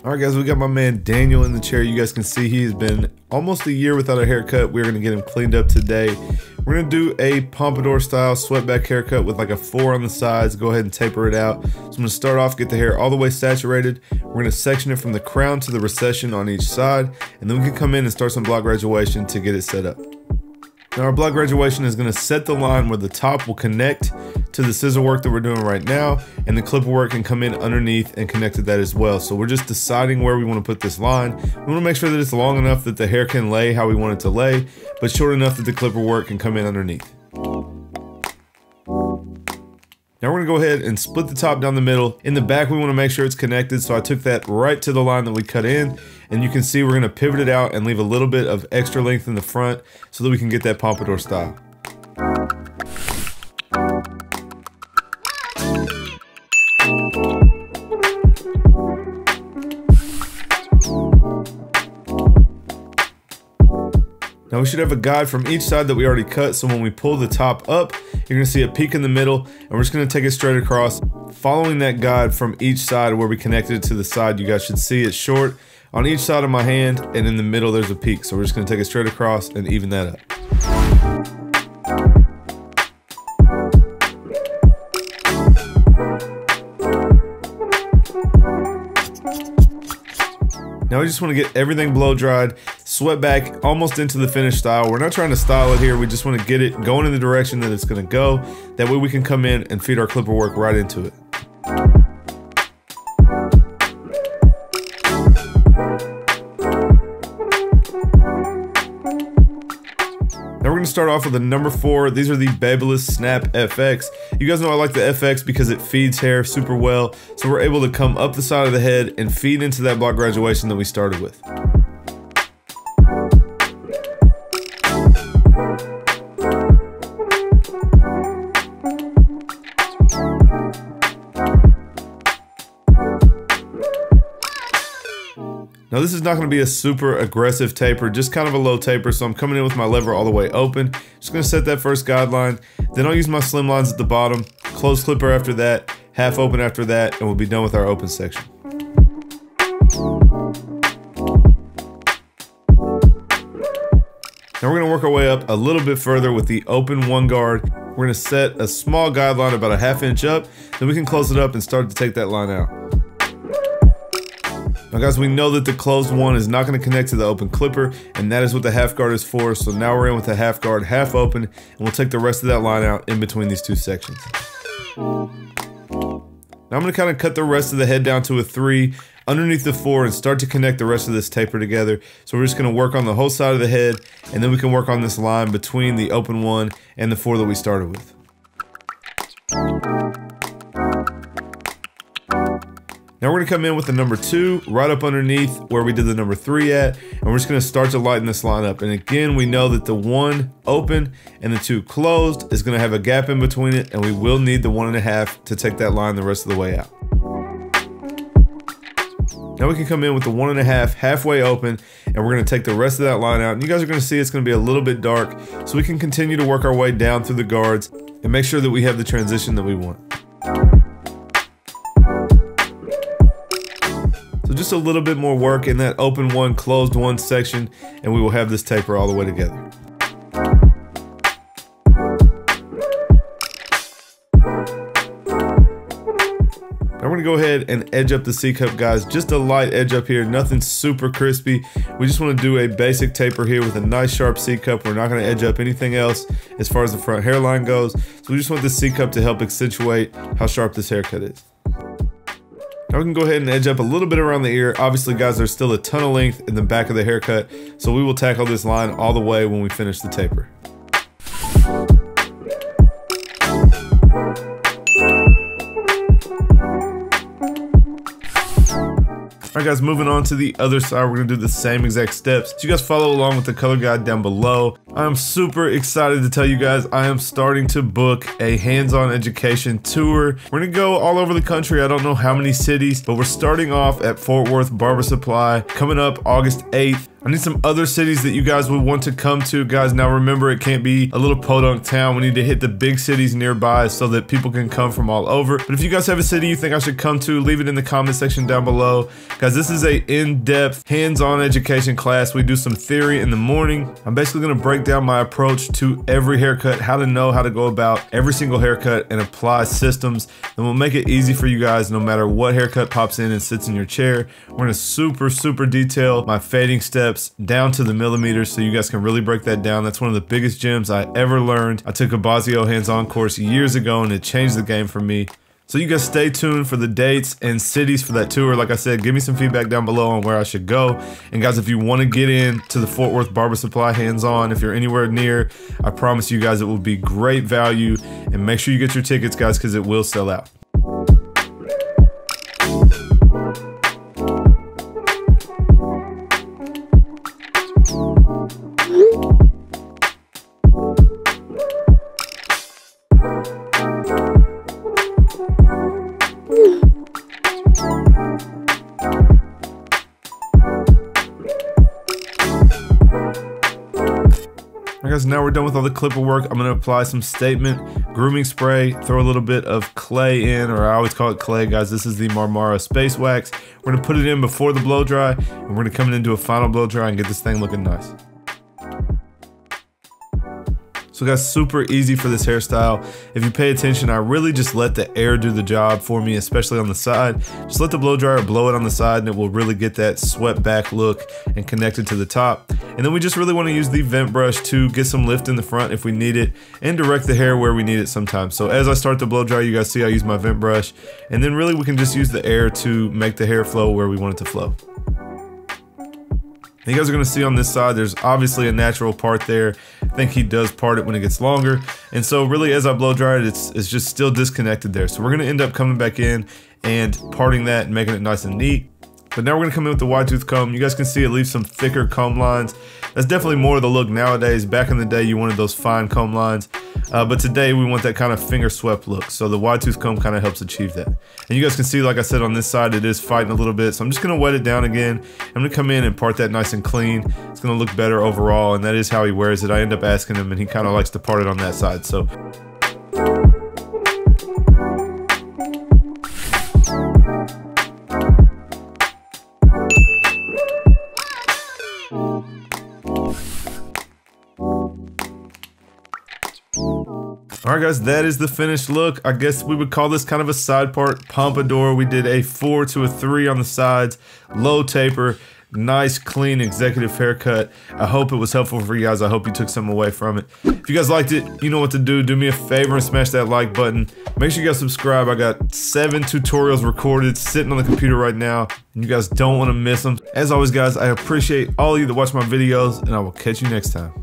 Alright guys, we got my man Daniel in the chair. You guys can see he's been almost a year without a haircut. We're going to get him cleaned up today. We're going to do a Pompadour style swept-back haircut with like a 4 on the sides. Go ahead and taper it out. So I'm going to start off, get the hair all the way saturated. We're going to section it from the crown to the recession on each side. And then we can come in and start some block graduation to get it set up. Now our block graduation is going to set the line where the top will connect to the scissor work that we're doing right now, and the clipper work can come in underneath and connect to that as well. So we're just deciding where we want to put this line. We want to make sure that it's long enough that the hair can lay how we want it to lay, but short enough that the clipper work can come in underneath. Now we're going to go ahead and split the top down the middle. In the back we want to make sure it's connected, so I took that right to the line that we cut in, and you can see we're going to pivot it out and leave a little bit of extra length in the front so that we can get that pompadour style. Now we should have a guide from each side that we already cut, so when we pull the top up, you're going to see a peak in the middle, and we're just going to take it straight across, following that guide from each side where we connected it to the side. You guys should see it's short on each side of my hand, and in the middle there's a peak, so we're just going to take it straight across and even that up. Now we just want to get everything blow dried, swept back almost into the finished style. We're not trying to style it here, we just want to get it going in the direction that it's going to go. That way we can come in and feed our clipper work right into it. Now we're going to start off with a number 4. These are the Babyliss Snap FX. You guys know I like the FX because it feeds hair super well, so we're able to come up the side of the head and feed into that block graduation that we started with. Now this is not going to be a super aggressive taper, just kind of a low taper, so I'm coming in with my lever all the way open. Just going to set that first guideline, then I'll use my Slimlines at the bottom, close clipper after that, half open after that, and we'll be done with our open section. Now we're going to work our way up a little bit further with the open 1 guard. We're going to set a small guideline about a ½ inch up, then we can close it up and start to take that line out. Now guys, we know that the closed one is not going to connect to the open clipper, and that is what the half guard is for. So now we're in with the half guard, half open, and we'll take the rest of that line out in between these 2 sections. Now I'm going to kind of cut the rest of the head down to a 3 underneath the 4 and start to connect the rest of this taper together. So we're just going to work on the whole side of the head, and then we can work on this line between the open 1 and the 4 that we started with. Now we're going to come in with the number 2 right up underneath where we did the number 3 at, and we're just going to start to lighten this line up. And again, we know that the 1 open and the 2 closed is going to have a gap in between it, and we will need the 1.5 to take that line the rest of the way out. Now we can come in with the 1.5 halfway open, and we're going to take the rest of that line out. And you guys are going to see it's going to be a little bit dark, so we can continue to work our way down through the guards and make sure that we have the transition that we want. So just a little bit more work in that open 1, closed 1 section, and we will have this taper all the way together. Now we're going to go ahead and edge up the C-cup, guys. Just a light edge up here, nothing super crispy. We just want to do a basic taper here with a nice sharp C-cup. We're not going to edge up anything else as far as the front hairline goes. So we just want the C-cup to help accentuate how sharp this haircut is. Now we can go ahead and edge up a little bit around the ear. Obviously, guys, there's still a ton of length in the back of the haircut, so we will tackle this line all the way when we finish the taper. Alright guys, moving on to the other side, we're going to do the same exact steps. So you guys follow along with the color guide down below. I'm super excited to tell you guys I am starting to book a hands-on education tour. We're gonna go all over the country. I don't know how many cities, but we're starting off at Fort Worth Barber Supply, coming up August 8th. I need some other cities that you guys would want to come to. Guys, now remember, it can't be a little podunk town. We need to hit the big cities nearby so that people can come from all over. But if you guys have a city you think I should come to, leave it in the comment section down below. Guys, this is a in-depth, hands-on education class. We do some theory in the morning. I'm basically gonna break down my approach to every haircut, how to know how to go about every single haircut and apply systems. And we'll make it easy for you guys no matter what haircut pops in and sits in your chair. We're gonna super detail my fading steps down to the millimeters so you guys can really break that down. That's one of the biggest gems I ever learned. I took a Bazio hands-on course years ago and it changed the game for me. So you guys stay tuned for the dates and cities for that tour. Like I said, give me some feedback down below on where I should go. And guys, if you want to get in to the Fort Worth Barber Supply hands-on, if you're anywhere near, I promise you guys it will be great value. And make sure you get your tickets, guys, because it will sell out. Alright guys, now we're done with all the clipper work. I'm going to apply some statement grooming spray, throw a little bit of clay in, or I always call it clay, guys. This is the Marmara Space Wax. We're going to put it in before the blow dry, and we're going to come in and do a final blow dry and get this thing looking nice. So guys, super easy for this hairstyle. If you pay attention, I really just let the air do the job for me, especially on the side. Just let the blow dryer blow it on the side and it will really get that swept back look and connect it to the top. And then we just really want to use the vent brush to get some lift in the front if we need it and direct the hair where we need it sometimes. So as I start the blow dry, you guys see I use my vent brush, and then really we can just use the air to make the hair flow where we want it to flow. You guys are going to see on this side, there's obviously a natural part there. I think he does part it when it gets longer. And so really as I blow dry it, it's just still disconnected there. So we're going to end up coming back in and parting that and making it nice and neat. But now we're going to come in with the wide tooth comb. You guys can see it leaves some thicker comb lines. That's definitely more of the look nowadays. Back in the day, you wanted those fine comb lines. But today, we want that kind of finger swept look. So the wide tooth comb kind of helps achieve that. And you guys can see, like I said, on this side, it is fighting a little bit. So I'm just going to wet it down again. I'm going to come in and part that nice and clean. It's going to look better overall. And that is how he wears it. I end up asking him, and he kind of likes to part it on that side. So alright guys, that is the finished look. I guess we would call this kind of a side part pompadour. We did a 4 to a 3 on the sides, low taper, nice clean executive haircut. I hope it was helpful for you guys. I hope you took something away from it. If you guys liked it, you know what to do. Do me a favor and smash that like button. Make sure you guys subscribe. I got 7 tutorials recorded sitting on the computer right now. You guys don't want to miss them. As always guys, I appreciate all of you that watch my videos, and I will catch you next time.